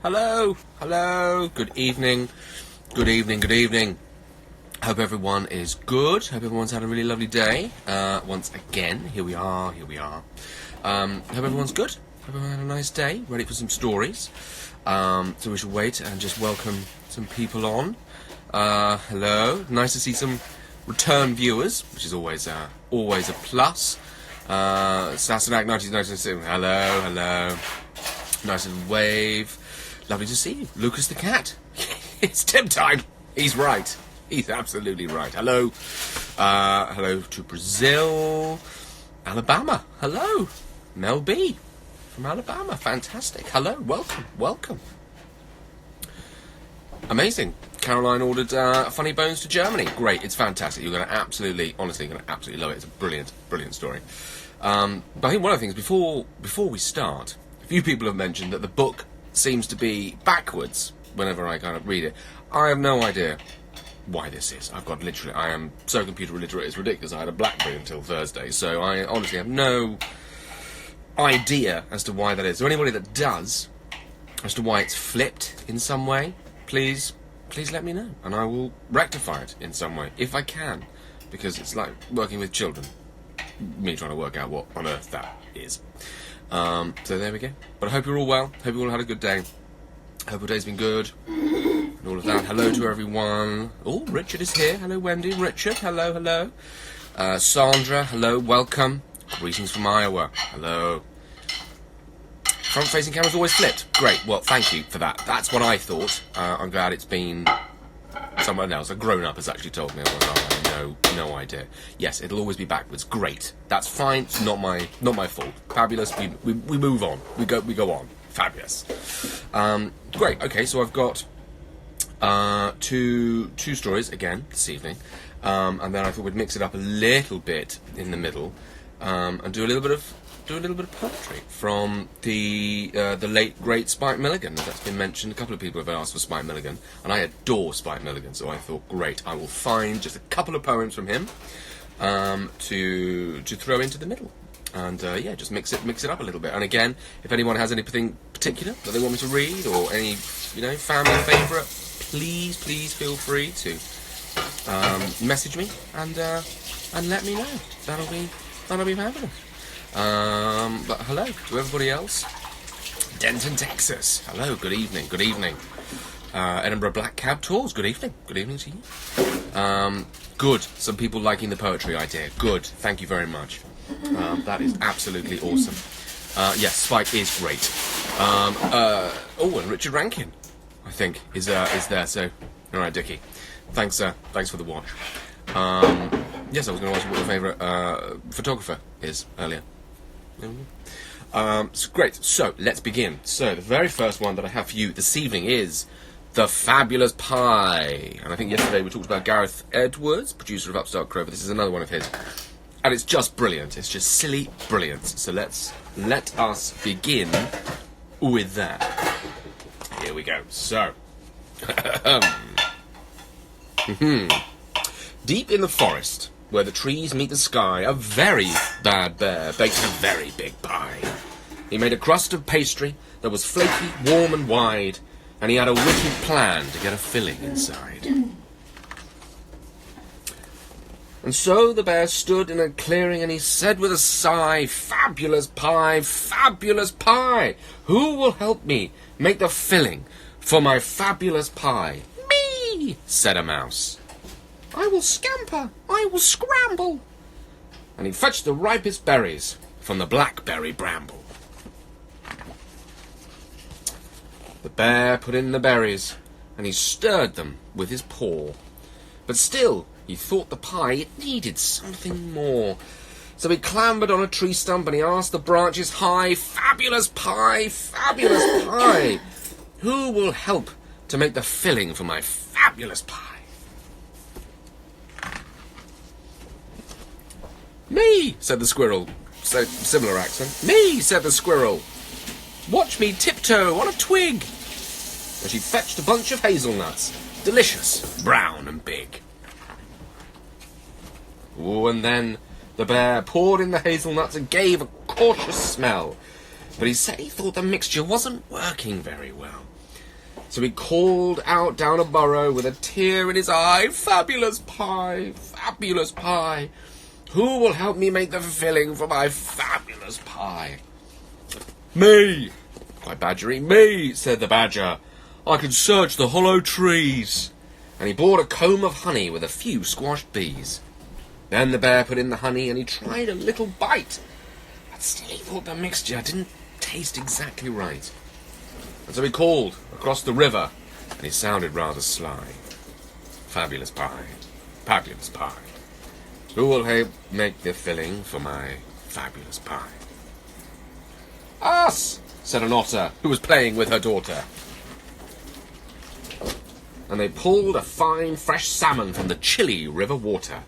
Hello. Hello. Good evening. Good evening. Good evening. Hope everyone is good. Hope everyone's had a really lovely day. Once again, here we are. Hope everyone's good. Hope everyone had a nice day. Ready for some stories. So we should wait and just welcome some people on. Hello. Nice to see some return viewers, which is always a plus. Sassenach 1996. Hello. Nice little wave. Lovely to see you. Lucas the cat. It's Tim time. He's right. He's absolutely right. Hello. Hello to Brazil. Alabama. Hello. Mel B. from Alabama. Fantastic. Hello. Welcome. Amazing. Caroline ordered Funny Bones to Germany. Great. It's fantastic. You're going to absolutely love it. It's a brilliant story. But I think one of the things, before we start, a few people have mentioned that the book seems to be backwards whenever I kind of read it. I have no idea why this is. I am so computer illiterate, it's ridiculous. I had a BlackBerry until Thursday, so I honestly have no idea as to why that is. So anybody that does, as to why it's flipped in some way, please let me know, and I will rectify it in some way, if I can, because it's like working with children. Me trying to work out what on earth that is. So there we go. But I hope you're all well. Hope you all had a good day. Hope your day's been good. And all of that. Hello to everyone. Oh, Richard is here. Hello, Wendy. Richard, hello. Sandra, hello, welcome. Greetings from Iowa. Hello. Front-facing camera's always flipped. Great. Well, thank you for that. That's what I thought. I'm glad it's been someone else. A grown-up has actually told me. No idea. Yes, it'll always be backwards. Great. That's fine. It's not my fault. Fabulous. We move on. We go on. Fabulous. Great. Okay, so I've got two stories again this evening, and then I thought we'd mix it up a little bit in the middle, and do a little bit of poetry from the late great Spike Milligan. That's been mentioned. A couple of people have asked for Spike Milligan, and I adore Spike Milligan, so I thought, great, I will find just a couple of poems from him to throw into the middle, and just mix it up a little bit. And again, if anyone has anything particular that they want me to read, or any family favourite, please feel free to message me and let me know. That'll be fabulous. But hello to everybody else. Denton, Texas. Hello, good evening. Edinburgh Black Cab Tours. Good evening to you. Good. Some people liking the poetry idea. Good. Thank you very much. That is absolutely awesome. Yes, Spike is great. And Richard Rankin, I think, is there. So, all right, Dickie. Thanks for the watch. Yes, I was going to ask you what your favourite photographer is earlier. Great, so let's begin. So the very first one that I have for you this evening is The Fabulous Pie. And I think yesterday we talked about Gareth Edwards, producer of Upstart Crow, but this is another one of his. And it's just brilliant. It's just silly brilliance. So let us begin with that. Here we go. So deep in the forest, where the trees meet the sky, a very bad bear baked a very big pie. He made a crust of pastry that was flaky, warm and wide, and he had a wicked plan to get a filling inside. And so the bear stood in a clearing, and he said with a sigh, "Fabulous pie, fabulous pie! Who will help me make the filling for my fabulous pie?" "Me," said a mouse. "I will scamper, I will scramble." And he fetched the ripest berries from the blackberry bramble. The bear put in the berries, and he stirred them with his paw. But still, he thought the pie, it needed something more. So he clambered on a tree stump, and he asked the branches high, "Fabulous pie, fabulous pie! Who will help to make the filling for my fabulous pie?" "Me," said the squirrel. So, similar accent. "Me," said the squirrel. "Watch me tiptoe on a twig." And she fetched a bunch of hazelnuts, delicious, brown and big. Oh, and then the bear poured in the hazelnuts and gave a cautious smell. But he said he thought the mixture wasn't working very well. So he called out down a burrow with a tear in his eye, "Fabulous pie, fabulous pie. Who will help me make the filling for my fabulous pie?" "Me," cried Badgery. "Me," said the Badger. "I can search the hollow trees." And he brought a comb of honey with a few squashed bees. Then the bear put in the honey and he tried a little bite. But still he thought the mixture didn't taste exactly right. And so he called across the river, and he sounded rather sly. "Fabulous pie, fabulous pie. Who will help make the filling for my fabulous pie?" "Us," said an otter who was playing with her daughter. And they pulled a fine fresh salmon from the chilly river water.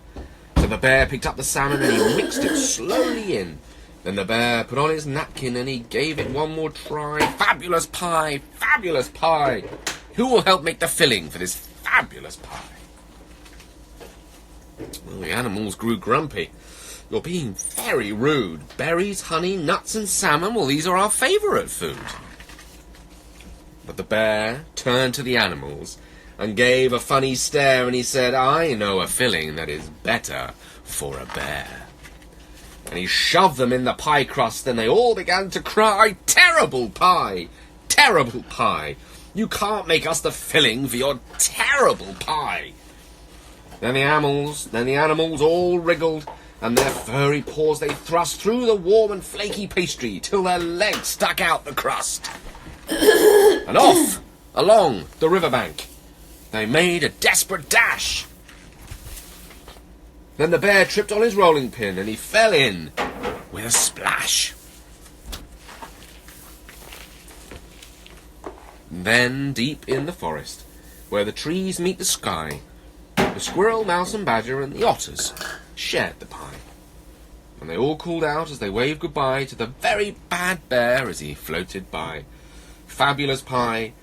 So the bear picked up the salmon and he mixed it slowly in. Then the bear put on his napkin and he gave it one more try. "Fabulous pie, fabulous pie. Who will help make the filling for this fabulous pie?" Well, the animals grew grumpy. "You're being very rude. Berries, honey, nuts and salmon, well, these are our favourite food." But the bear turned to the animals and gave a funny stare and he said, "I know a filling that is better for a bear." And he shoved them in the pie crust, and they all began to cry, "Terrible pie! Terrible pie! You can't make us the filling for your terrible pie!" Then the animals all wriggled, and their furry paws they thrust through the warm and flaky pastry till their legs stuck out the crust. And off, along the riverbank, they made a desperate dash. Then the bear tripped on his rolling pin and he fell in with a splash. Then, deep in the forest, where the trees meet the sky, the squirrel, mouse and badger and the otters shared the pie. And they all called out as they waved goodbye to the very bad bear as he floated by. "Fabulous pie,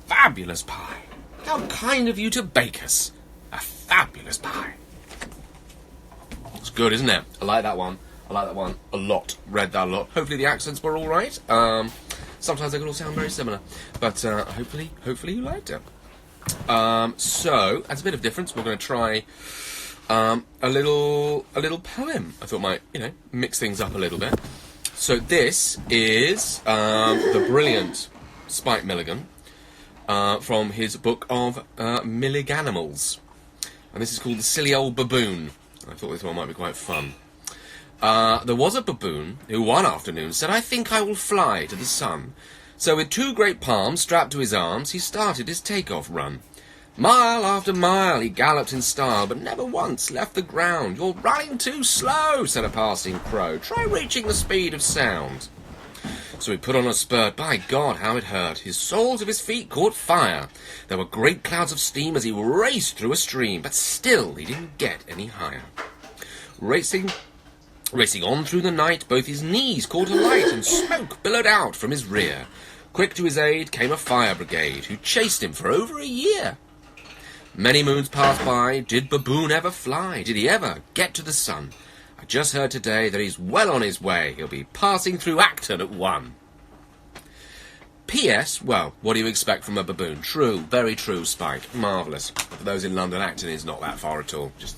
fabulous pie. How kind of you to bake us a fabulous pie." It's good, isn't it? I like that one. I like that one a lot. Read that a lot. Hopefully the accents were all right. Sometimes they can all sound very similar, but hopefully you liked it. So, as a bit of difference, we're going to try a little poem. I thought might mix things up a little bit. So this is the brilliant Spike Milligan from his book of Milliganimals, and this is called The Silly Old Baboon. I thought this one might be quite fun. There was a baboon who one afternoon said, "I think I will fly to the sun." So with two great palms strapped to his arms, he started his takeoff run. Mile after mile he galloped in style, but never once left the ground. "You're running too slow," said a passing crow. "Try reaching the speed of sound." So he put on a spurt. By God, how it hurt. His soles of his feet caught fire. There were great clouds of steam as he raced through a stream, but still he didn't get any higher. Racing on through the night, both his knees caught alight, and smoke billowed out from his rear. Quick to his aid came a fire brigade, who chased him for over a year. Many moons passed by. Did Baboon ever fly? Did he ever get to the sun? I just heard today that he's well on his way. He'll be passing through Acton at 1. P.S. Well, what do you expect from a baboon? True, very true, Spike. Marvellous. For those in London, Acton is not that far at all. Just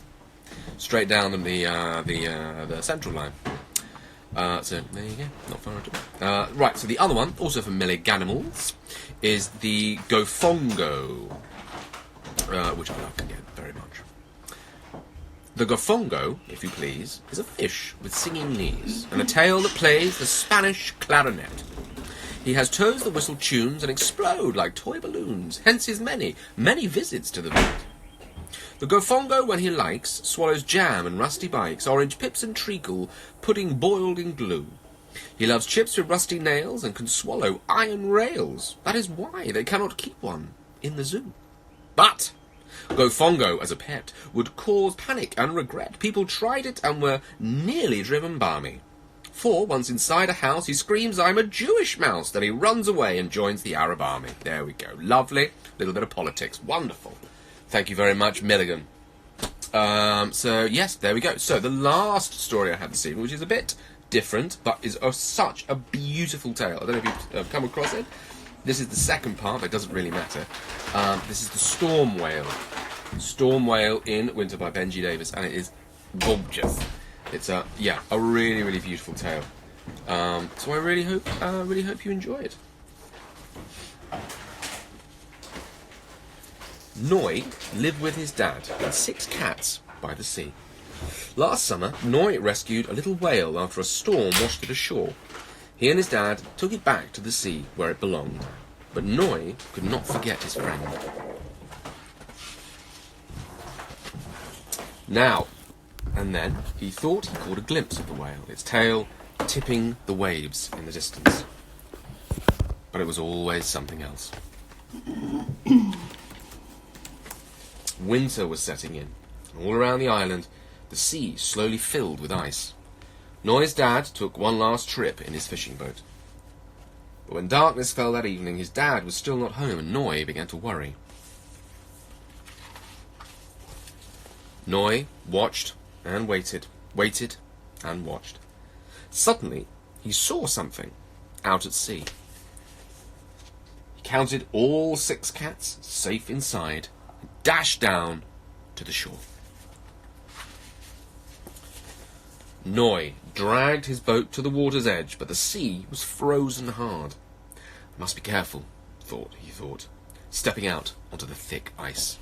straight down the Central line. So there you go, not far at all. Right, so the other one, also from Milliganimals, is the Gofongo, which I like again very much. The Gofongo, if you please, is a fish with singing knees and a tail that plays the Spanish clarinet. He has toes that whistle tunes and explode like toy balloons, hence his many visits to the vet. The Gofongo, when he likes, swallows jam and rusty bikes, orange pips and treacle, pudding boiled in glue. He loves chips with rusty nails and can swallow iron rails. That is why they cannot keep one in the zoo. But Gofongo, as a pet, would cause panic and regret. People tried it and were nearly driven balmy. For, once inside a house, he screams, "I'm a Jewish mouse!" Then he runs away and joins the Arab army. There we go. Lovely. Little bit of politics. Wonderful. Thank you very much, Milligan. So, yes, there we go. So, the last story I had this evening, which is a bit different, but is such a beautiful tale. I don't know if you've come across it. This is the second part, but it doesn't really matter. This is the Storm Whale. Storm Whale in Winter by Benji Davis, and it is gorgeous. It's a really, really beautiful tale. So I really hope you enjoy it. Noi lived with his dad and 6 cats by the sea. Last summer, Noi rescued a little whale after a storm washed it ashore. He and his dad took it back to the sea where it belonged, but Noi could not forget his friend. Now and then, he thought he caught a glimpse of the whale, its tail tipping the waves in the distance. But it was always something else. Winter was setting in, and all around the island, the sea slowly filled with ice. Noi's dad took one last trip in his fishing boat. But when darkness fell that evening, his dad was still not home, and Noi began to worry. Noi watched and waited and watched. Suddenly, he saw something out at sea. He counted all 6 cats safe inside and dashed down to the shore. Noi dragged his boat to the water's edge, but the sea was frozen hard. Must be careful, he thought, stepping out onto the thick ice.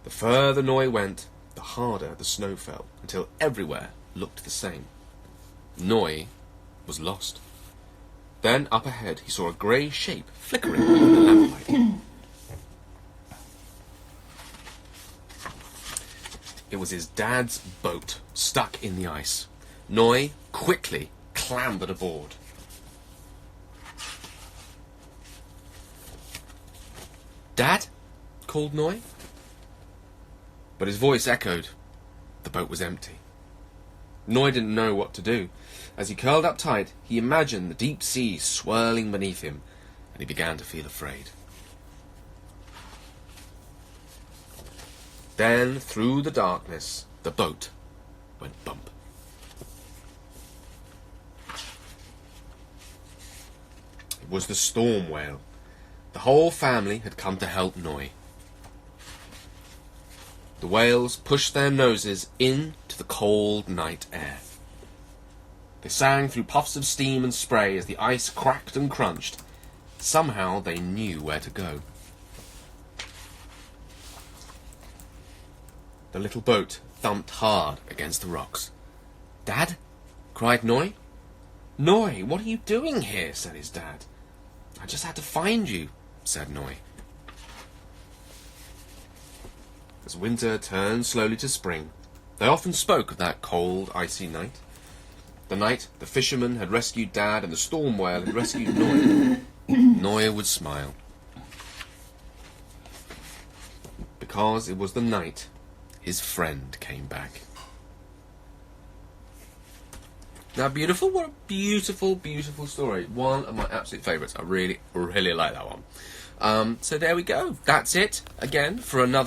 The further Noi went, the harder the snow fell, until everywhere looked the same. Noi was lost. Then, up ahead, he saw a grey shape flickering in the lamplight. It was his dad's boat, stuck in the ice. Noi quickly clambered aboard. "Dad?" called Noi. But his voice echoed. The boat was empty. Noi didn't know what to do. As he curled up tight, he imagined the deep sea swirling beneath him, and he began to feel afraid. Then, through the darkness, the boat went bump. It was the Storm Whale. The whole family had come to help Noi. The whales pushed their noses into the cold night air. They sang through puffs of steam and spray as the ice cracked and crunched. Somehow they knew where to go. The little boat thumped hard against the rocks. "Dad?" cried Noi. "Noi, what are you doing here?" said his dad. "I just had to find you," said Noi. As winter turned slowly to spring, they often spoke of that cold, icy night. The night the fisherman had rescued Dad and the Storm Whale had rescued Noi. Noi would smile. Because it was the night his friend came back. Now, beautiful, what a beautiful, beautiful story. One of my absolute favourites. I really, really like that one. So there we go. That's it, again, for another